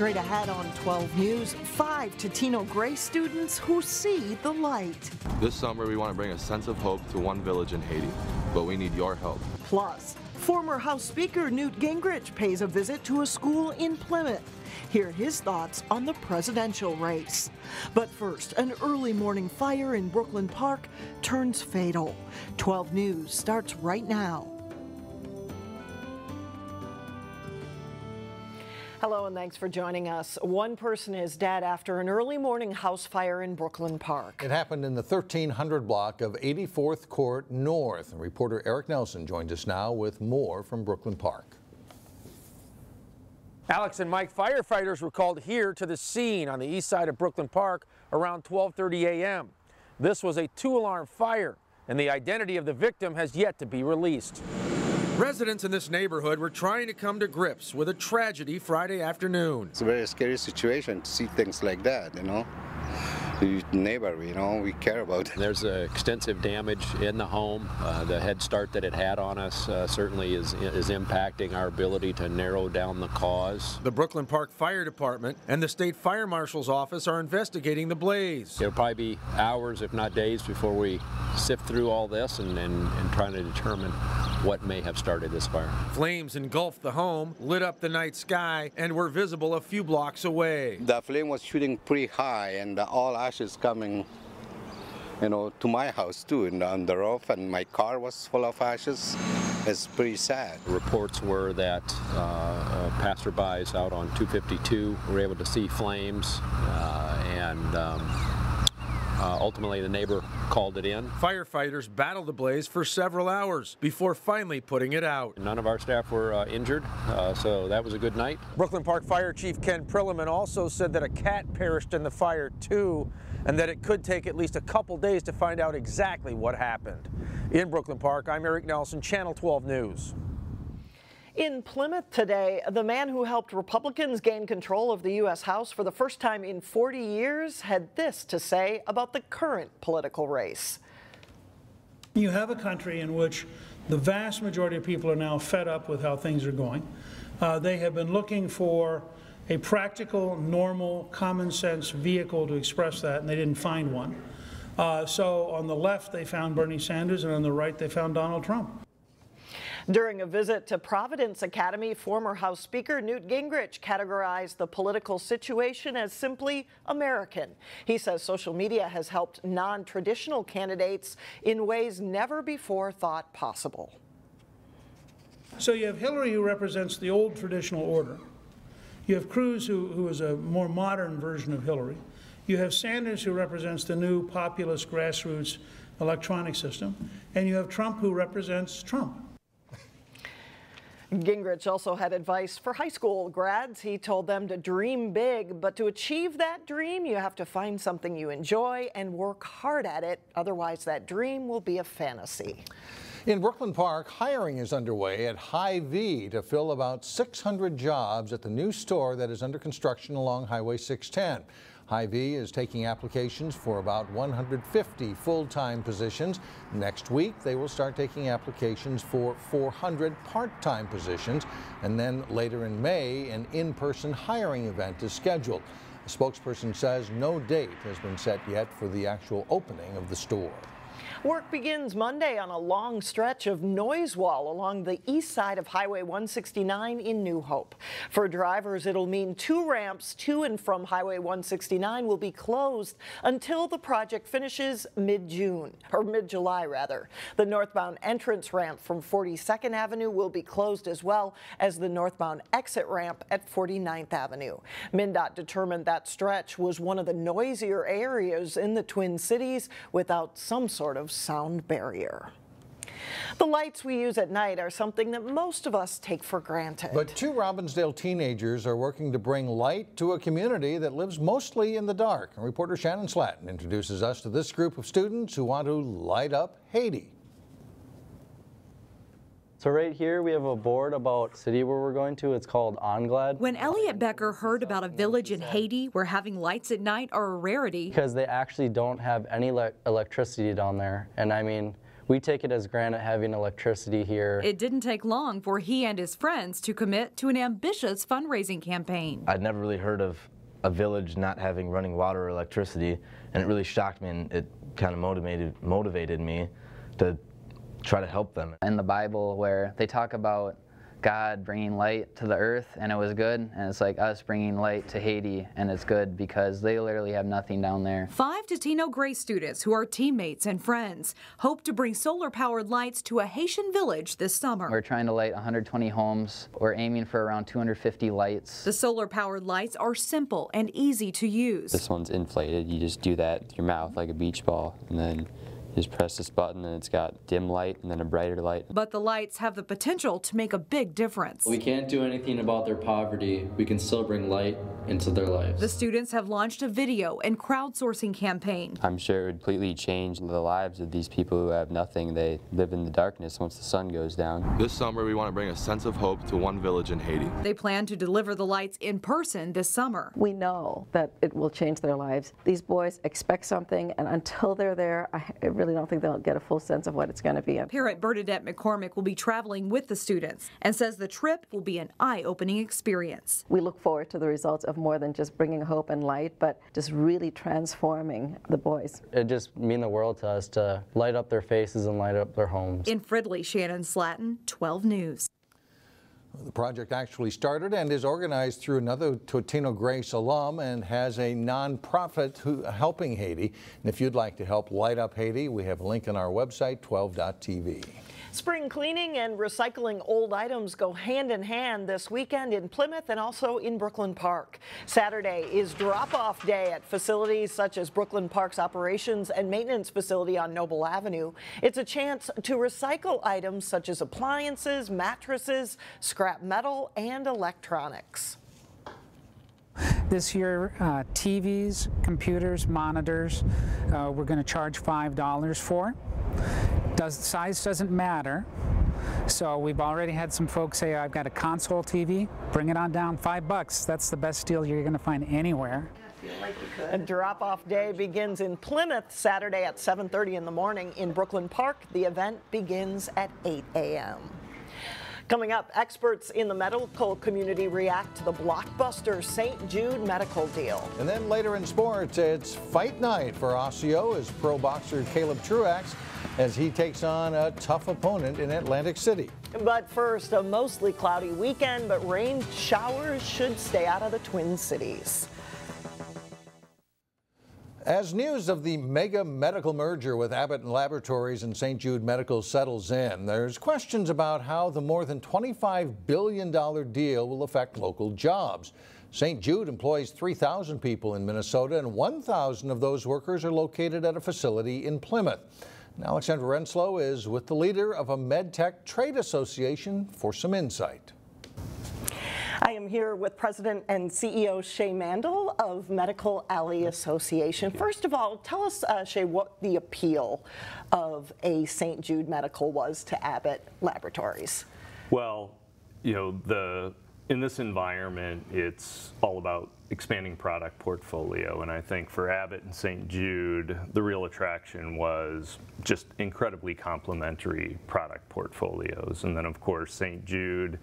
Straight ahead on 12 News, 5 Totino Gray students who see the light. This summer we want to bring a sense of hope to one village in Haiti, but we need your help. Plus, former House Speaker Newt Gingrich pays a visit to a school in Plymouth. Hear his thoughts on the presidential race. But first, an early morning fire in Brooklyn Park turns fatal. 12 News starts right now. Hello and thanks for joining us. One person is dead after an early morning house fire in Brooklyn Park. It happened in the 1300 block of 84th Court North. Reporter Eric Nelson joins us now with more from Brooklyn Park. Alex and Mike, firefighters were called here to the scene on the east side of Brooklyn Park around 12:30 a.m. This was a 2-alarm fire, and the identity of the victim has yet to be released. Residents in this neighborhood were trying to come to grips with a tragedy Friday afternoon. It's a very scary situation to see things like that, you know. The neighbor, you know, we care about. There's extensive damage in the home. The head start that it had on us certainly is impacting our ability to narrow down the cause. The Brooklyn Park Fire Department and the State Fire Marshal's office are investigating the blaze. It'll probably be hours, if not days, before we sift through all this and trying to determine what may have started this fire. Flames engulfed the home, lit up the night sky, and were visible a few blocks away. The flame was shooting pretty high, and all ashes coming, you know, to my house too, and on the roof, and my car was full of ashes. It's pretty sad. Reports were that passerbys out on 252 were able to see flames, and ultimately the neighbor called it in. Firefighters battled the blaze for several hours before finally putting it out. None of our staff were injured, so that was a good night. Brooklyn Park Fire Chief Ken Prilliman also said that a cat perished in the fire too, and that it could take at least a couple days to find out exactly what happened. In Brooklyn Park, I'm Eric Nelson, Channel 12 News. In Plymouth today, the man who helped Republicans gain control of the U.S. House for the first time in 40 years had this to say about the current political race. You have a country in which the vast majority of people are now fed up with how things are going. They have been looking for a practical, normal, common sense vehicle to express that, and they didn't find one. So on the left, they found Bernie Sanders, and on the right, they found Donald Trump. During a visit to Providence Academy, former House Speaker Newt Gingrich categorized the political situation as simply American. He says social media has helped non-traditional candidates in ways never before thought possible. So you have Hillary, who represents the old traditional order. You have Cruz, who is a more modern version of Hillary. You have Sanders, who represents the new populist grassroots electronic system. And you have Trump, who represents Trump. Gingrich also had advice for high school grads. He told them to dream big, but to achieve that dream, you have to find something you enjoy and work hard at it. Otherwise, that dream will be a fantasy. In Brooklyn Park, hiring is underway at Hy-Vee to fill about 600 jobs at the new store that is under construction along Highway 610. Hy-Vee is taking applications for about 150 full-time positions. Next week, they will start taking applications for 400 part-time positions. And then later in May, an in-person hiring event is scheduled. A spokesperson says no date has been set yet for the actual opening of the store. Work begins Monday on a long stretch of noise wall along the east side of Highway 169 in New Hope. For drivers, it'll mean 2 ramps to and from Highway 169 will be closed until the project finishes mid-June, or mid-July rather. The northbound entrance ramp from 42nd Avenue will be closed as well as the northbound exit ramp at 49th Avenue. MnDOT determined that stretch was one of the noisier areas in the Twin Cities without some sort of sound barrier. The lights we use at night are something that most of us take for granted. But 2 Robbinsdale teenagers are working to bring light to a community that lives mostly in the dark. And reporter Shannon Slatton introduces us to this group of students who want to light up Haiti. So right here we have a board about city where we're going to. It's called Onglad. When Elliot Becker heard about a village in Haiti where having lights at night are a rarity. Because they actually don't have any electricity down there. And I mean, We take it as granted having electricity here. It didn't take long for he and his friends to commit to an ambitious fundraising campaign. I'd never really heard of a village not having running water or electricity, and it really shocked me, and it kind of motivated me to try to help them. In the Bible, where they talk about God bringing light to the earth and it was good, and it's like us bringing light to Haiti and it's good because they literally have nothing down there. 5 Totino Gray students who are teammates and friends hope to bring solar-powered lights to a Haitian village this summer. We're trying to light 120 homes. We're aiming for around 250 lights. The solar-powered lights are simple and easy to use. This one's inflated. You just do that with your mouth like a beach ball, and then just press this button and it's got dim light and then a brighter light. But the lights have the potential to make a big difference. We can't do anything about their poverty. We can still bring light into their lives. The students have launched a video and crowdsourcing campaign. I'm sure it would completely change the lives of these people who have nothing. They live in the darkness once the sun goes down. This summer, we want to bring a sense of hope to one village in Haiti. They plan to deliver the lights in person this summer. We know that it will change their lives. These boys expect something, and until they're there, I really don't think they'll get a full sense of what it's going to be. Parent Bernadette McCormick will be traveling with the students and says the trip will be an eye-opening experience. We look forward to the results of more than just bringing hope and light, but just really transforming the boys. It just means the world to us to light up their faces and light up their homes. In Fridley, Shannon Slatton, 12 News. The project actually started and is organized through another Totino Grace alum and has a nonprofit helping Haiti. And if you'd like to help light up Haiti, we have a link on our website, 12.tv. Spring cleaning and recycling old items go hand in hand this weekend in Plymouth and also in Brooklyn Park. Saturday is drop-off day at facilities such as Brooklyn Park's operations and maintenance facility on Noble Avenue. It's a chance to recycle items such as appliances, mattresses, scrap metal, and electronics. This year, TVs, computers, monitors, we're going to charge $5 for. Size doesn't matter. So we've already had some folks say, I've got a console TV, bring it on down, $5. That's the best deal you're going to find anywhere. A drop-off day begins in Plymouth Saturday at 7:30 in the morning. In Brooklyn Park, the event begins at 8 a.m. Coming up, experts in the medical community react to the blockbuster St. Jude medical deal. And then later in sports, it's fight night for Osseo as pro boxer Caleb Truax as he takes on a tough opponent in Atlantic City. But first, a mostly cloudy weekend, but rain showers should stay out of the Twin Cities. As news of the mega medical merger with Abbott Laboratories and St. Jude Medical settles in, there's questions about how the more than $25 billion deal will affect local jobs. St. Jude employs 3,000 people in Minnesota, and 1,000 of those workers are located at a facility in Plymouth. And Alexandra Renslow is with the leader of a MedTech trade association for some insight. I am here with President and CEO Shay Mandel of Medical Alley Association. First of all, tell us, Shay, what the appeal of a St. Jude Medical was to Abbott Laboratories. Well, you know, in this environment, it's all about expanding product portfolio, and I think for Abbott and St. Jude, the real attraction was just incredibly complementary product portfolios. And then, of course, St. Jude,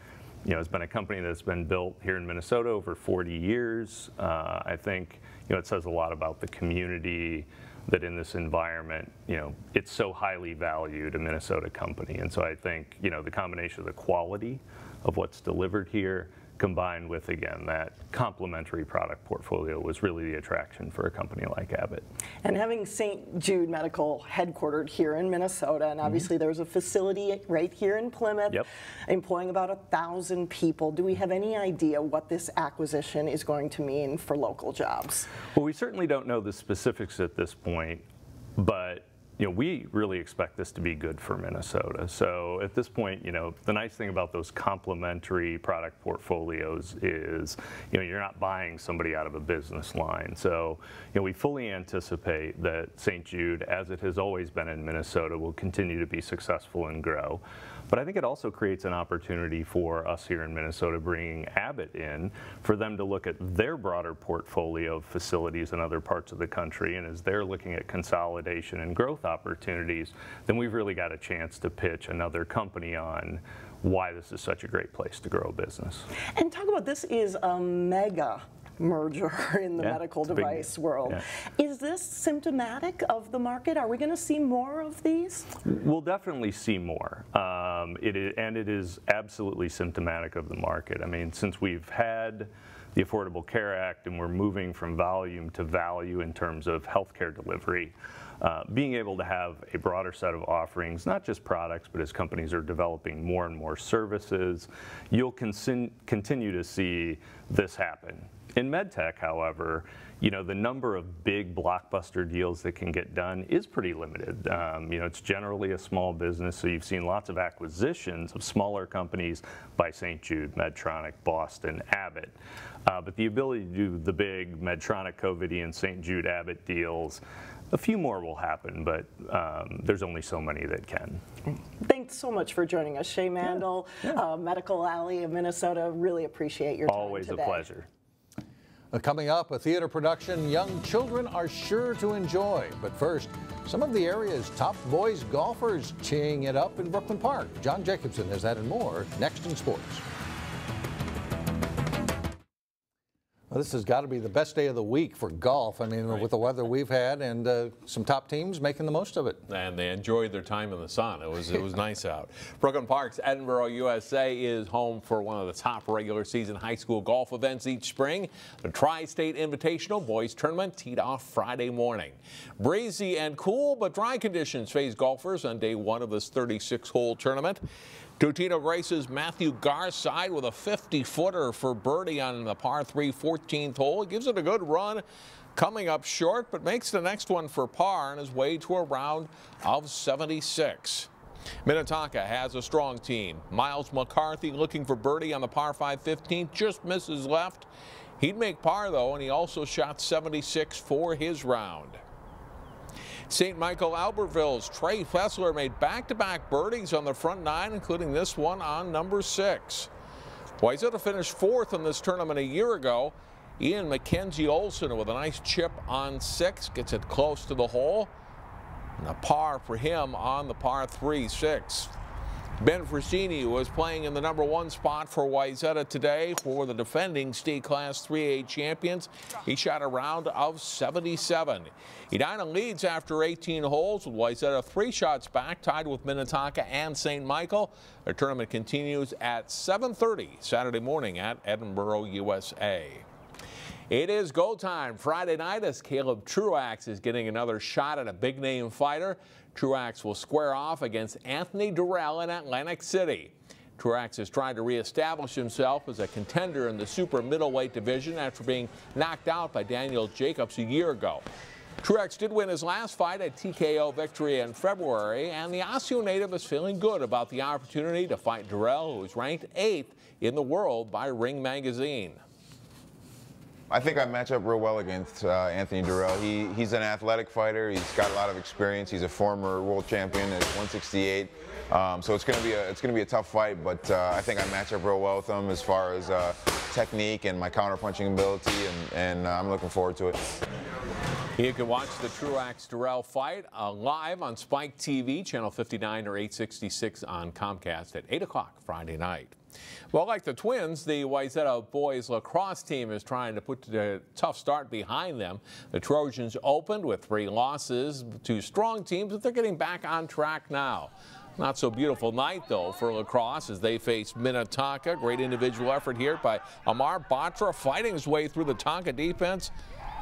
you know, has been a company that's been built here in Minnesota over 40 years. I think, you know, it says a lot about the community that in this environment, you know, it's so highly valued, a Minnesota company. And so I think, you know, the combination of the quality of what's delivered here combined with, again, that complementary product portfolio was really the attraction for a company like Abbott. And having St. Jude Medical headquartered here in Minnesota, and obviously there's a facility right here in Plymouth, employing about 1,000 people. Do we have any idea what this acquisition is going to mean for local jobs? Well, we certainly don't know the specifics at this point, but you know, we really expect this to be good for Minnesota. So at this point, you know, the nice thing about those complementary product portfolios is, you know, you're not buying somebody out of a business line. So, you know, we fully anticipate that St. Jude, as it has always been in Minnesota, will continue to be successful and grow. But I think it also creates an opportunity for us here in Minnesota, bringing Abbott in, for them to look at their broader portfolio of facilities in other parts of the country. And as they're looking at consolidation and growth opportunities, then we've really got a chance to pitch another company on why this is such a great place to grow a business. And talk about, this is a mega merger in the medical device world. Is this symptomatic of the market? Are we going to see more of these? We'll definitely see more. It is absolutely symptomatic of the market. I mean, since we've had the Affordable Care Act and we're moving from volume to value in terms of healthcare delivery, being able to have a broader set of offerings, not just products, but as companies are developing more and more services, you'll continue to see this happen. In medtech, however, you know, the number of big blockbuster deals that can get done is pretty limited. You know, it's generally a small business, so you've seen lots of acquisitions of smaller companies by St. Jude, Medtronic, Boston, Abbott. But the ability to do the big Medtronic, Covidien, and St. Jude, Abbott deals, a few more will happen, but there's only so many that can. Thanks so much for joining us, Shay Mandel, Medical Alley of Minnesota. Really appreciate your time Always today. a pleasure. Coming up, a theater production young children are sure to enjoy. But first, some of the area's top boys golfers teeing it up in Brooklyn Park. John Jacobson has that and more next in sports. Well, this has got to be the best day of the week for golf. I mean, with the weather we've had and some top teams making the most of it. And they enjoyed their time in the sun. It was nice out. Brooklyn Park's Edinburgh, USA is home for one of the top regular season high school golf events each spring. The Tri-State Invitational Boys Tournament teed off Friday morning. Breezy and cool but dry conditions face golfers on day one of this 36-hole tournament. Totino races Matthew Garside with a 50-footer for birdie on the par 3 14th hole. He gives it a good run, coming up short, but makes the next one for par on his way to a round of 76. Minnetonka has a strong team. Miles McCarthy looking for birdie on the par 5 15th, just misses left. He'd make par though, and he also shot 76 for his round. St. Michael Albertville's Trey Fessler made back-to-back birdies on the front nine, including this one on number 6. Wayzata finished 4th in this tournament a year ago. Ian McKenzie Olson with a nice chip on 6, gets it close to the hole. And a par for him on the par 3 6. Ben Frassini was playing in the number 1 spot for Wayzata today for the defending state class 3A champions. He shot a round of 77. Edina leads after 18 holes with Wayzata 3 shots back, tied with Minnetonka and St. Michael. The tournament continues at 7:30 Saturday morning at Edinburgh, USA. It is go time Friday night as Caleb Truax is getting another shot at a big-name fighter. Truax will square off against Anthony Durrell in Atlantic City. Truax is trying to reestablish himself as a contender in the super middleweight division after being knocked out by Daniel Jacobs a year ago. Truax did win his last fight, a TKO victory in February, and the Osseo native is feeling good about the opportunity to fight Durrell, who is ranked 8th in the world by Ring Magazine. I think I match up real well against Anthony Durrell. He's an athletic fighter. He's got a lot of experience. He's a former world champion at 168. So it's going to be a tough fight, but I think I match up real well with him as far as technique and my counter-punching ability, and I'm looking forward to it. You can watch the Truax-Durrell fight live on Spike TV, channel 59 or 866 on Comcast at 8 o'clock Friday night. Well, like the Twins, the Wayzata boys lacrosse team is trying to put a tough start behind them. The Trojans opened with 3 losses to strong teams, but they're getting back on track now. Not so beautiful night, though, for lacrosse as they face Minnetonka. Great individual effort here by Amar Batra, fighting his way through the Tonka defense,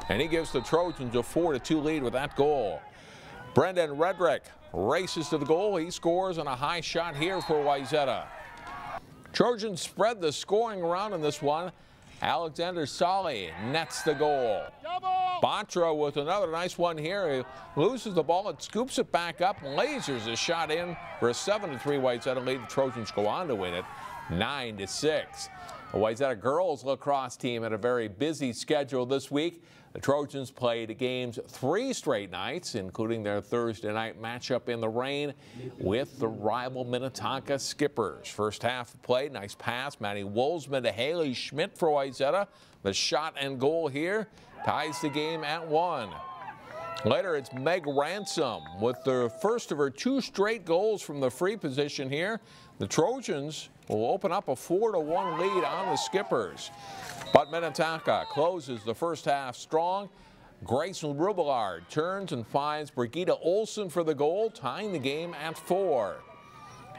and he gives the Trojans a 4-2 lead with that goal. Brendan Redrick races to the goal. He scores on a high shot here for Wayzata. Trojans spread the scoring around in this one. Alexander Solly nets the goal. Batra with another nice one here. He loses the ball and scoops it back up. Lasers a shot in for a 7-3 Wayzata lead. The Trojans go on to win it 9-6. The Wayzata girls lacrosse team had a very busy schedule this week. The Trojans played games 3 straight nights, including their Thursday night matchup in the rain with the rival Minnetonka Skippers. First half of play, nice pass, Maddie Wolzman to Haley Schmidt for Wayzata. The shot and goal here ties the game at 1. Later, it's Meg Ransom with the first of her 2 straight goals from the free position here. The Trojans will open up a 4-1 lead on the Skippers. But Minnetonka closes the first half strong. Grayson Rubillard turns and finds Brigitte Olsen for the goal, tying the game at 4.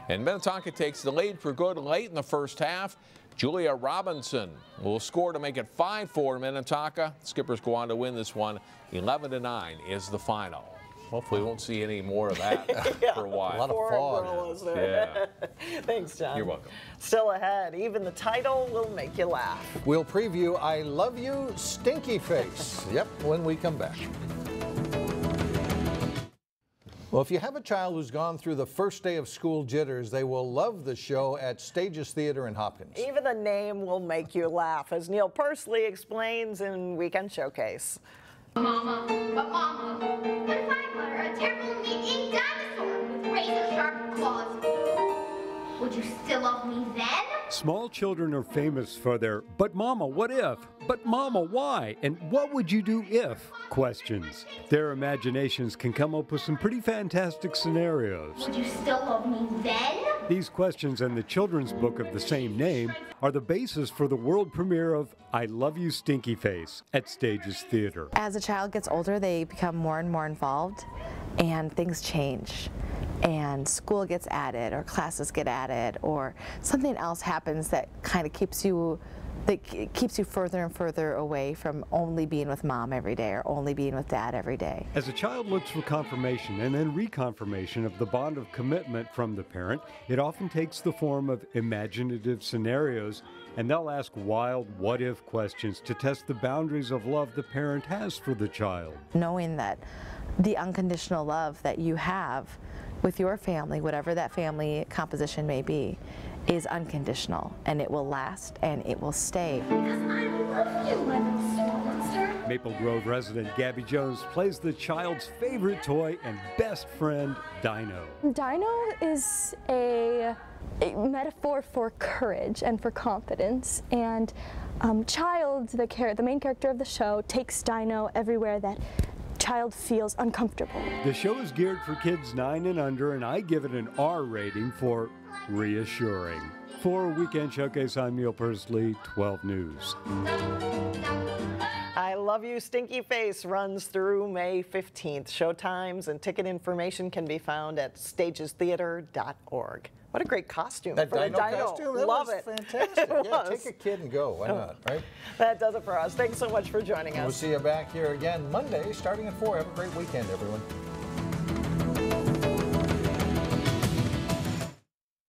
And Minnetonka takes the lead for good late in the first half. Julia Robinson will score to make it 5-4 Minnetonka. Skippers go on to win this one. 11-9 is the final. Hopefully we won't see any more of that for a while. A lot of fog. Yeah. Thanks, John. You're welcome. Still ahead, even the title will make you laugh. We'll preview I Love You, Stinky Face. Yep, when we come back. Well, if you have a child who's gone through the first day of school jitters, they will love the show at Stages Theater in Hopkins. Even the name will make you laugh, as Neil Persley explains in Weekend Showcase. Mama, but Mama, what if I were a terrible meat-eating dinosaur with razor-sharp claws? Would you still love me then? Small children are famous for their "but Mama, what if?" "But Mama, why?" and "what would you do if?" questions. Their imaginations can come up with some pretty fantastic scenarios. Would you still love me then? These questions and the children's book of the same name are the basis for the world premiere of I Love You, Stinky Face at Stages Theater. As a child gets older, they become more and more involved, and things change. And school gets added, or classes get added, or something else happens that kind of keeps you further and further away from only being with mom every day or only being with dad every day. As a child looks for confirmation and then reconfirmation of the bond of commitment from the parent, it often takes the form of imaginative scenarios, and they'll ask wild what-if questions to test the boundaries of love the parent has for the child. Knowing that the unconditional love that you have with your family, whatever that family composition may be, is unconditional, and it will last and it will stay. Because I love you, my little small monster. Maple Grove resident Gabby Jones plays the child's favorite toy and best friend, Dino. Dino is a metaphor for courage and for confidence, and Child, the main character of the show, takes Dino everywhere that Child feels uncomfortable. The show is geared for kids 9 and under, and I give it an R rating for reassuring. For Weekend Showcase, I'm Neil Persley, 12 News. I Love You, Stinky Face runs through May 15th. Showtimes and ticket information can be found at stagestheater.org. What a great costume. That for the dino costume? That Love was it. fantastic. It Yeah, was. take a kid and go. Why not, right? That does it for us. Thanks so much for joining us. We'll see you back here again Monday starting at 4. Have a great weekend, everyone.